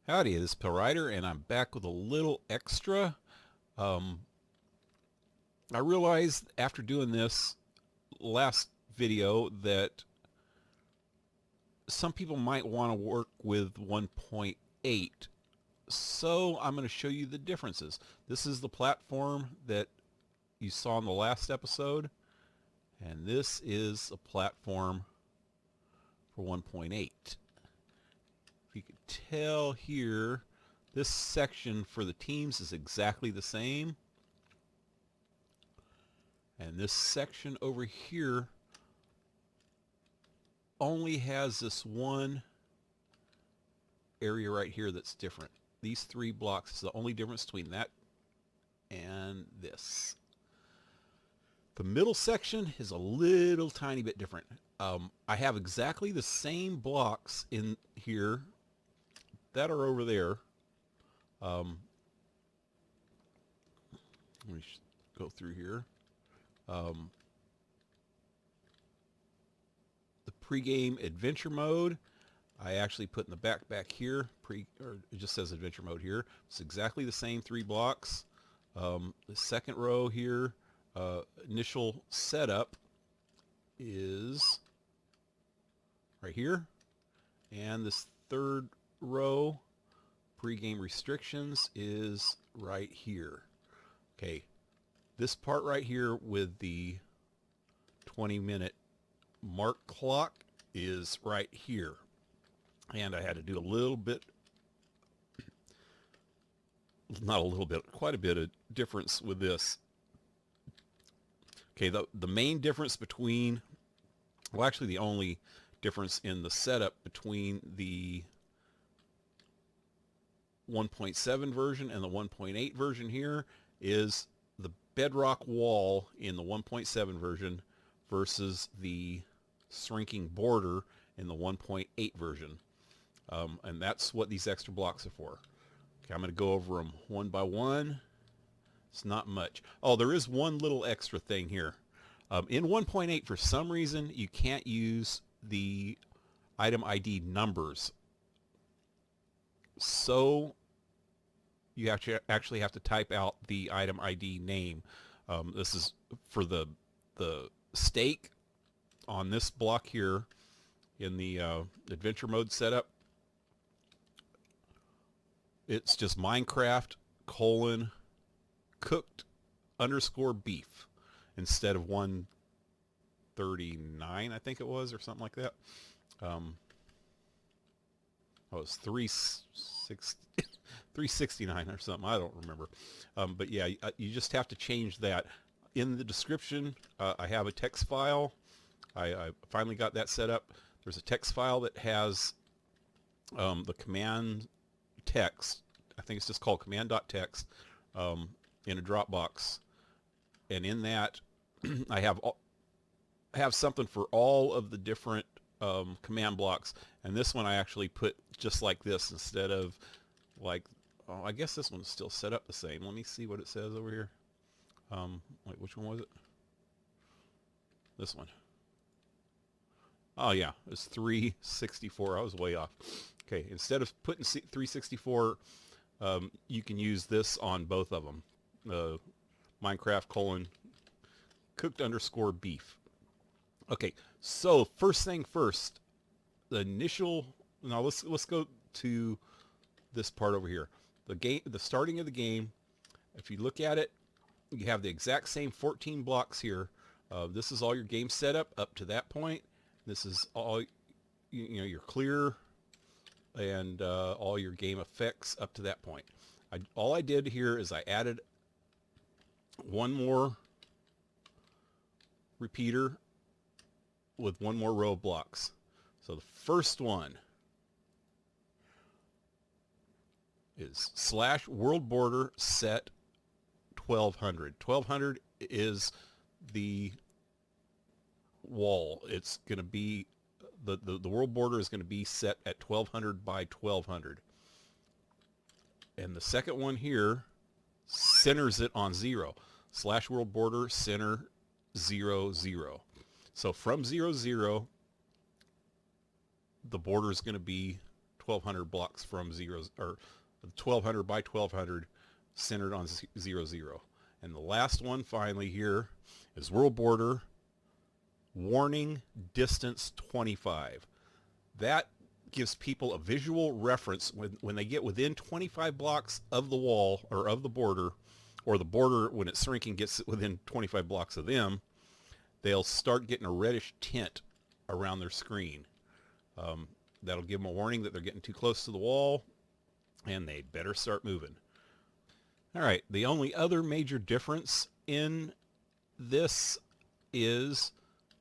Howdy, this is Pill Rider, and I'm back with a little extra. Um, I realized after doing this last video that some people might want to work with 1.8, so I'm going to show you the differences. This is the platform that you saw in the last episode, and this is a platform for 1.8. If you could tell here, this section for the teams is exactly the same. And this section over here only has this one area right here that's different. These three blocks is the only difference between that and this. The middle section is a little tiny bit different. I have exactly the same blocks in here that are over there. Let me go through here. The pregame adventure mode, I actually put in the back here. Or it just says adventure mode here. It's exactly the same three blocks. The second row here, initial setup is right here, and this third row, pregame restrictions, is right here. Okay, this part right here with the 20-minute mark clock is right here, and I had to do a little bit, not a little bit, quite a bit of difference with this. Okay, the main difference between, well, actually the only difference in the setup between the 1.7 version and the 1.8 version here is the Bedrock Wall in the 1.7 version versus the shrinking border in the 1.8 version. And that's what these extra blocks are for. Okay, I'm going to go over them one by one. It's not much. Oh, there is one little extra thing here. In 1.8, for some reason, you can't use the item ID numbers. So you actually have to type out the item ID name. This is for the stake on this block here in the adventure mode setup. It's just Minecraft : cooked _ beef instead of 139, I think it was, or something like that. Oh, it was 369 or something. I don't remember. But yeah, you just have to change that. In the description, I have a text file. I finally got that set up. There's a text file that has the command text. I think it's just called command.txt in a Dropbox. And in that, I have something for all of the different command blocks. And this one I actually put just like this instead of like, oh, I guess this one's still set up the same. Let me see what it says over here. Wait, which one was it? This one. Oh yeah, it's 364. I was way off. Okay, instead of putting 364, you can use this on both of them. Minecraft : cooked _ beef. Okay, so first thing first, the initial. Now let's go to this part over here. The starting of the game. If you look at it, you have the exact same 14 blocks here. This is all your game setup up to that point. This is all your clear and all your game effects up to that point. All I did here is I added one more repeater with one more row of blocks. So the first one is /world border set 1200. 1200 is the wall. It's going to be the world border is going to be set at 1200 by 1200. And the second one here centers it on 0. /world border center 0 0. So from 0 0, the border is going to be 1200 blocks from zeros, or 1200 by 1200 centered on 0, 0. And the last one finally here is world border, warning, distance 25. That gives people a visual reference when they get within 25 blocks of the wall or of the border, or the border when it's shrinking gets within 25 blocks of them, they'll start getting a reddish tint around their screen. That'll give them a warning that they're getting too close to the wall and they better start moving. All right, the only other major difference in this is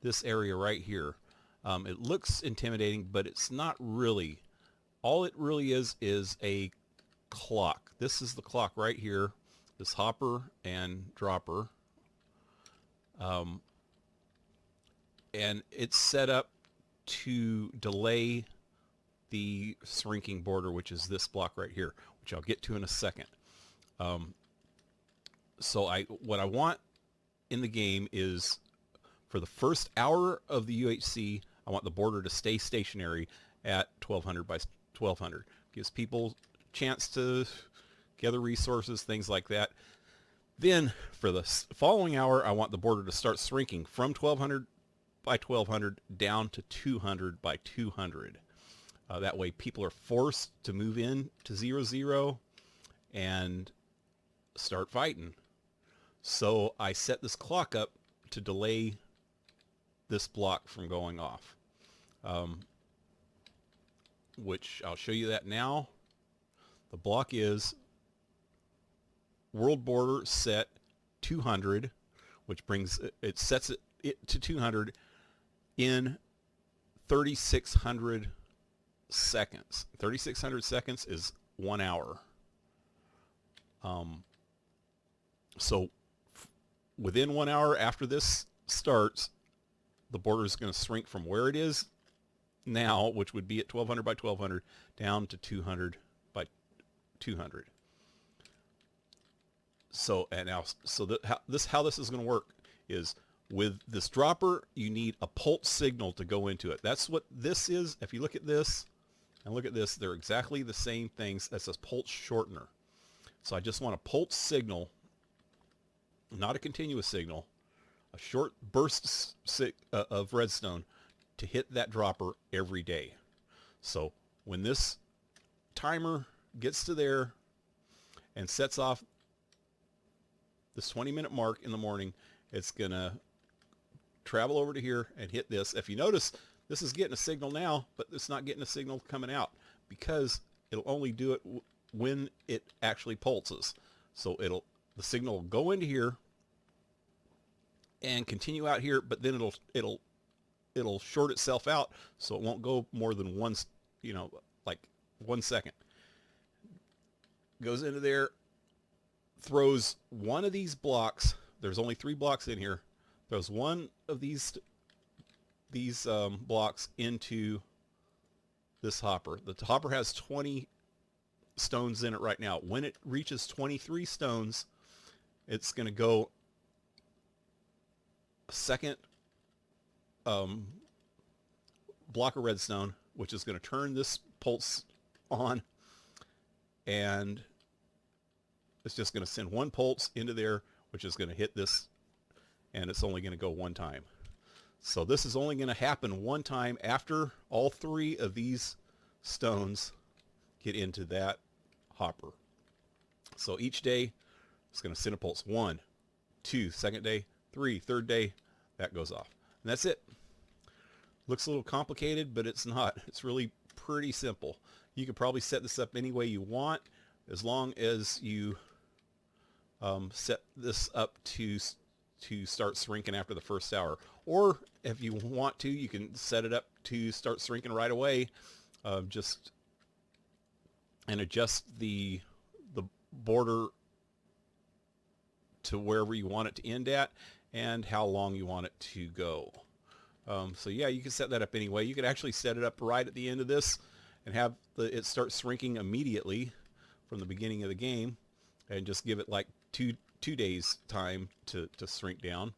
this area right here. It looks intimidating, but it's not really. All it really is a clock. This is the clock right here, this hopper and dropper. And it's set up to delay the shrinking border, which is this block right here, which I'll get to in a second. So what I want in the game is, for the first hour of the UHC, I want the border to stay stationary at 1200 by 1200. Gives people a chance to gather resources, things like that. Then for the following hour, I want the border to start shrinking from 1200 by 1200 down to 200 by 200. That way people are forced to move in to 0, 0 and start fighting. So I set this clock up to delay this block from going off, which I'll show you that now. The block is world border set 200, which brings it sets it to 200 in 3,600 seconds. 3,600 seconds is 1 hour. So within 1 hour after this starts, the border is going to shrink from where it is now, which would be at 1200 by 1200, down to 200 by 200. So how this is going to work is, with this dropper, you need a pulse signal to go into it. That's what this is. If you look at this and look at this, they're exactly the same things. That's a pulse shortener. So I just want a pulse signal, not a continuous signal, a short burst of redstone to hit that dropper every day. So when this timer gets to there and sets off this 20-minute mark in the morning, it's going to travel over to here and hit this. If you notice, this is getting a signal now, but it's not getting a signal coming out, because it'll only do it when it actually pulses. So the signal will go into here and continue out here, but then it'll short itself out, so it won't go more than like 1 second. Goes into there, throws one of these blocks. There's only 3 blocks in here. Throws one of these blocks into this hopper. The hopper has 20 stones in it right now. When it reaches 23 stones, it's going to go a second block of redstone, which is going to turn this pulse on, and it's just going to send 1 pulse into there, which is going to hit this, and it's only going to go 1 time. So this is only going to happen 1 time after all 3 of these stones get into that hopper. So each day it's going to send a pulse. 1, 2, second day, 3, third day, that goes off. And that's it. Looks a little complicated, but it's not. It's really pretty simple. You could probably set this up any way you want, as long as you set this up to start shrinking after the first hour. Or if you want to, you can set it up to start shrinking right away, just and adjust the border to wherever you want it to end at and how long you want it to go. So yeah, you can set that up anyway. You could actually set it up right at the end of this and have it start shrinking immediately from the beginning of the game, and just give it like two days time to shrink down.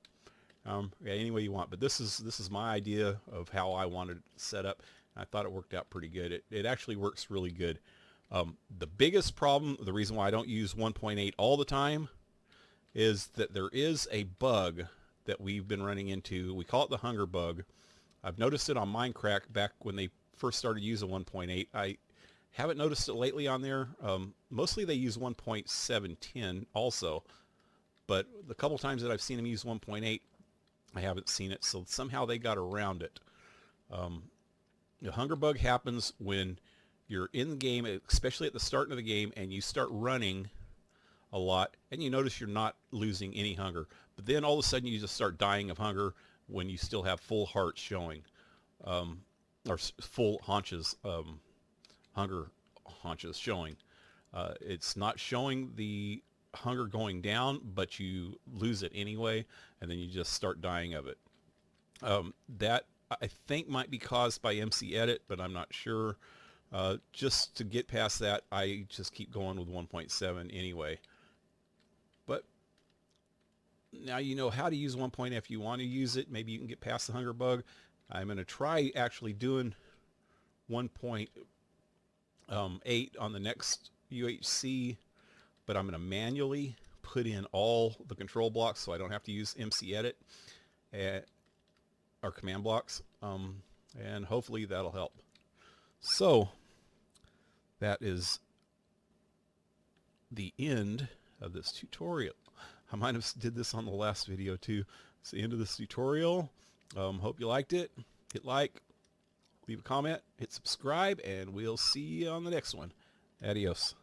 Yeah, any way you want, but this is my idea of how I wanted it set up. I thought it worked out pretty good. It actually works really good. The biggest problem, the reason why I don't use 1.8 all the time, is that there is a bug that we've been running into. We call it the hunger bug. I've noticed it on Minecraft back when they first started using 1.8. I haven't noticed it lately on there. Mostly they use 1.710 also, but the couple times that I've seen them use 1.8, I haven't seen it. So somehow they got around it. The hunger bug happens when you're in the game, especially at the start of the game, and you start running a lot, and you notice you're not losing any hunger. But then all of a sudden you just start dying of hunger when you still have full hearts showing, or full haunches, hunger haunches showing. It's not showing the hunger going down, but you lose it anyway, and then you just start dying of it. That I think might be caused by MC Edit, but I'm not sure. Just to get past that, I just keep going with 1.7 anyway. But now you know how to use 1.8 if you want to use it. Maybe you can get past the hunger bug. I'm going to try actually doing 1.8 on the next UHC, but I'm going to manually put in all the control blocks so I don't have to use MC Edit or command blocks, and hopefully that'll help. So that is the end of this tutorial. I might have did this on the last video too. It's the end of this tutorial. Hope you liked it. Hit like, leave a comment, hit subscribe, and we'll see you on the next one. Adios.